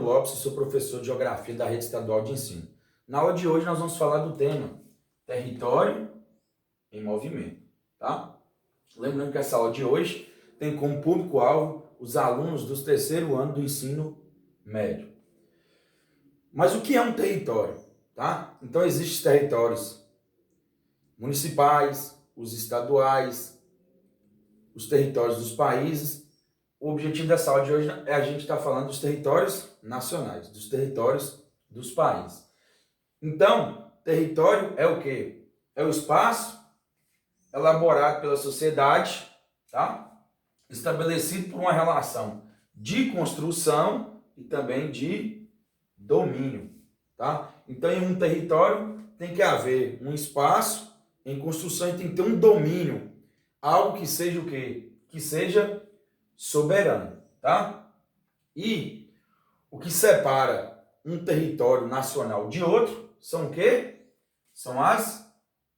Lopes, sou professor de Geografia da Rede Estadual de Ensino. Na aula de hoje nós vamos falar do tema Território em Movimento, tá? Lembrando que essa aula de hoje tem como público-alvo os alunos do terceiro ano do ensino médio. Mas o que é um território, tá? Então existem territórios municipais, os estaduais, os territórios dos países. O objetivo dessa aula de hoje é a gente estar falando dos territórios nacionais, dos territórios dos países. Então, território é o quê? É o espaço elaborado pela sociedade, tá? Estabelecido por uma relação de construção e também de domínio, tá? Então, em um território tem que haver um espaço em construção e tem que ter um domínio, algo que seja o quê? Que seja soberano, tá? E o que separa um território nacional de outro são o quê? São as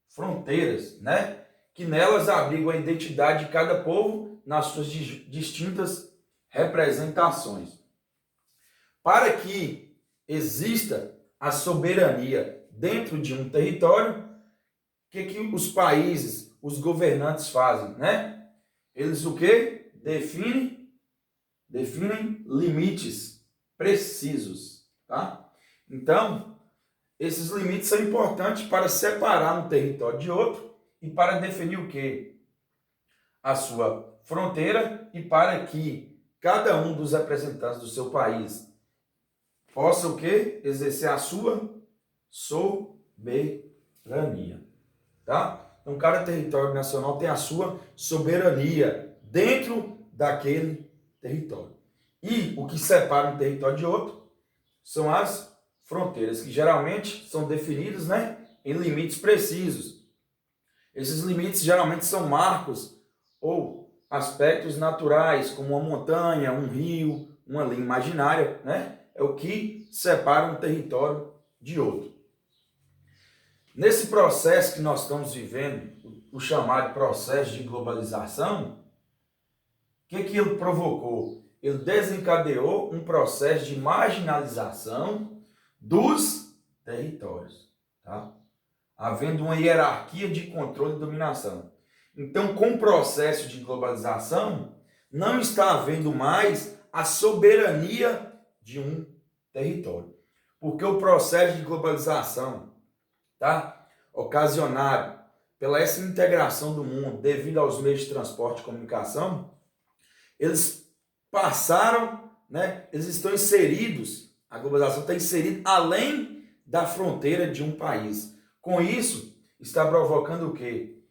fronteiras, né? Que nelas abrigam a identidade de cada povo nas suas distintas representações. Para que exista a soberania dentro de um território, o que os países, os governantes fazem, né? Eles o quê? Definem limites precisos, tá? Então, esses limites são importantes para separar um território de outro e para definir o quê? A sua fronteira e para que cada um dos representantes do seu país possa o quê? Exercer a sua soberania, tá? Então, cada território nacional tem a sua soberania dentro daquele território. E o que separa um território de outro são as fronteiras, que geralmente são definidas, né, em limites precisos. Esses limites geralmente são marcos ou aspectos naturais, como uma montanha, um rio, uma linha imaginária, né? É o que separa um território de outro. Nesse processo que nós estamos vivendo, o chamado processo de globalização, o que ele provocou? Ele desencadeou um processo de marginalização dos territórios, tá? Havendo uma hierarquia de controle e dominação. Então, com o processo de globalização, não está havendo mais a soberania de um território. Porque o processo de globalização, tá, ocasionado pela essa integração do mundo devido aos meios de transporte e comunicação, eles passaram, né, eles estão inseridos, a globalização está inserida além da fronteira de um país. Com isso, está provocando o quê?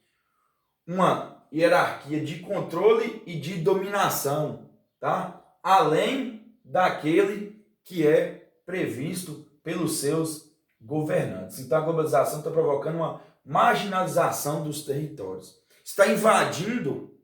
Uma hierarquia de controle e de dominação, tá? Além daquele que é previsto pelos seus governantes. Então, a globalização está provocando uma marginalização dos territórios. Está invadindo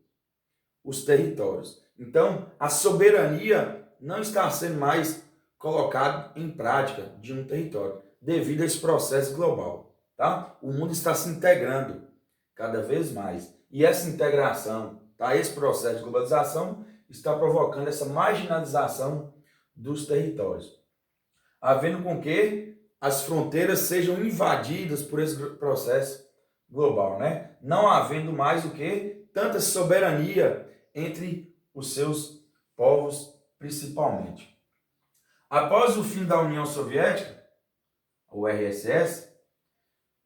os territórios. Então, a soberania não está sendo mais colocada em prática de um território, devido a esse processo global. Tá? O mundo está se integrando cada vez mais. E essa integração, tá? Esse processo de globalização está provocando essa marginalização dos territórios. Havendo com que as fronteiras sejam invadidas por esse processo global, né? Não havendo mais o que? Tanta soberania entre os seus povos, principalmente. Após o fim da União Soviética, o URSS,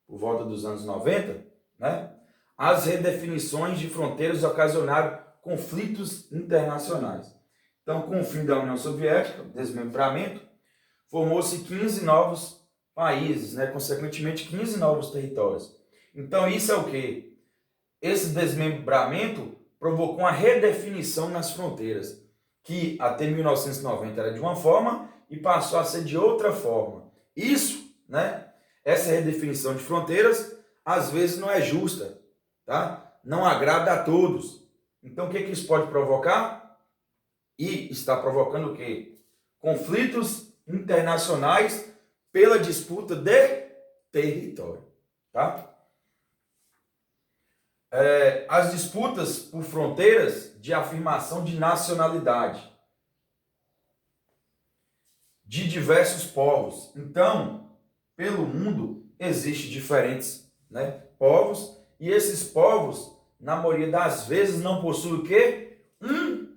por volta dos anos 90, né, as redefinições de fronteiras ocasionaram conflitos internacionais. Então, com o fim da União Soviética, desmembramento, formou-se 15 novos países, né, consequentemente 15 novos territórios. Então, isso é o quê? Esse desmembramento provocou uma redefinição nas fronteiras, que até 1990 era de uma forma e passou a ser de outra forma. Isso, né? Essa redefinição de fronteiras, às vezes não é justa, tá? Não agrada a todos. Então, o que isso pode provocar? E está provocando o quê? Conflitos internacionais pela disputa de território, tá? As disputas por fronteiras de afirmação de nacionalidade. de diversos povos. Então, pelo mundo existem diferentes, né, povos, e esses povos, na maioria das vezes, não possuem o quê? Um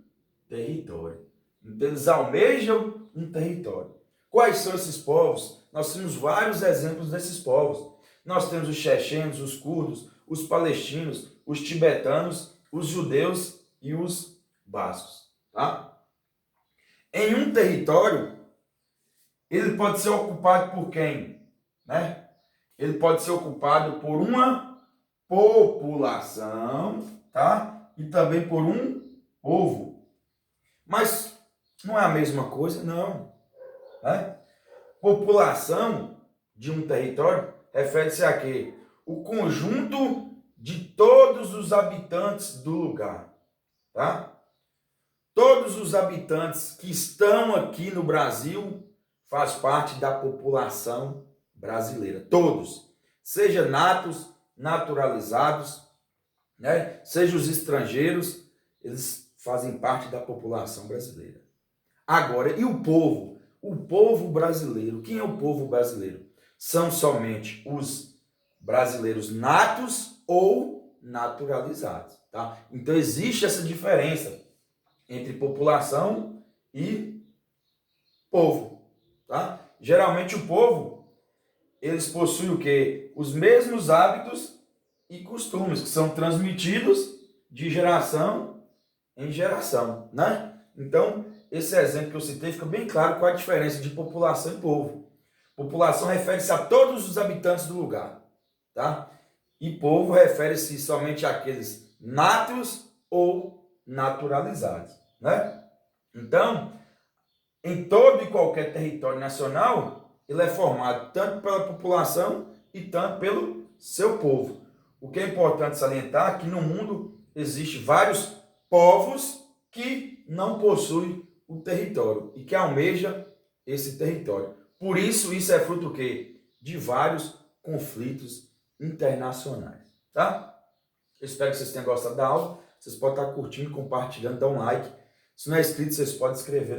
território. Então, eles almejam um território. Quais são esses povos? Nós temos vários exemplos desses povos. Nós temos os chechenos, os curdos, os palestinos, os tibetanos, os judeus e os bascos. Tá? Em um território, ele pode ser ocupado por quem? Né? Ele pode ser ocupado por uma população, tá? E também por um povo. Mas não é a mesma coisa, não. Né? População de um território refere-se a quê? O conjunto de todos os habitantes do lugar. Tá? Todos os habitantes que estão aqui no Brasil faz parte da população brasileira. Todos. Seja natos, naturalizados, né? Seja os estrangeiros, eles fazem parte da população brasileira. Agora, e o povo? O povo brasileiro. Quem é o povo brasileiro? São somente os brasileiros natos ou naturalizados. Tá? Então, existe essa diferença entre população e povo. Tá? Geralmente, o povo, eles possuem o quê? Os mesmos hábitos e costumes que são transmitidos de geração em geração. Né? Então, esse exemplo que eu citei fica bem claro qual a diferença de população e povo. População refere-se a todos os habitantes do lugar, tá? E povo refere-se somente àqueles natos ou naturalizados, né? Então, em todo e qualquer território nacional, ele é formado tanto pela população e tanto pelo seu povo. O que é importante salientar é que no mundo existem vários povos que não possuem o território e que almeja esse território. Por isso é fruto do quê? De vários conflitos internacionais, tá? Eu espero que vocês tenham gostado da aula. Vocês podem estar curtindo, compartilhando, dá um like. Se não é inscrito, vocês podem escrever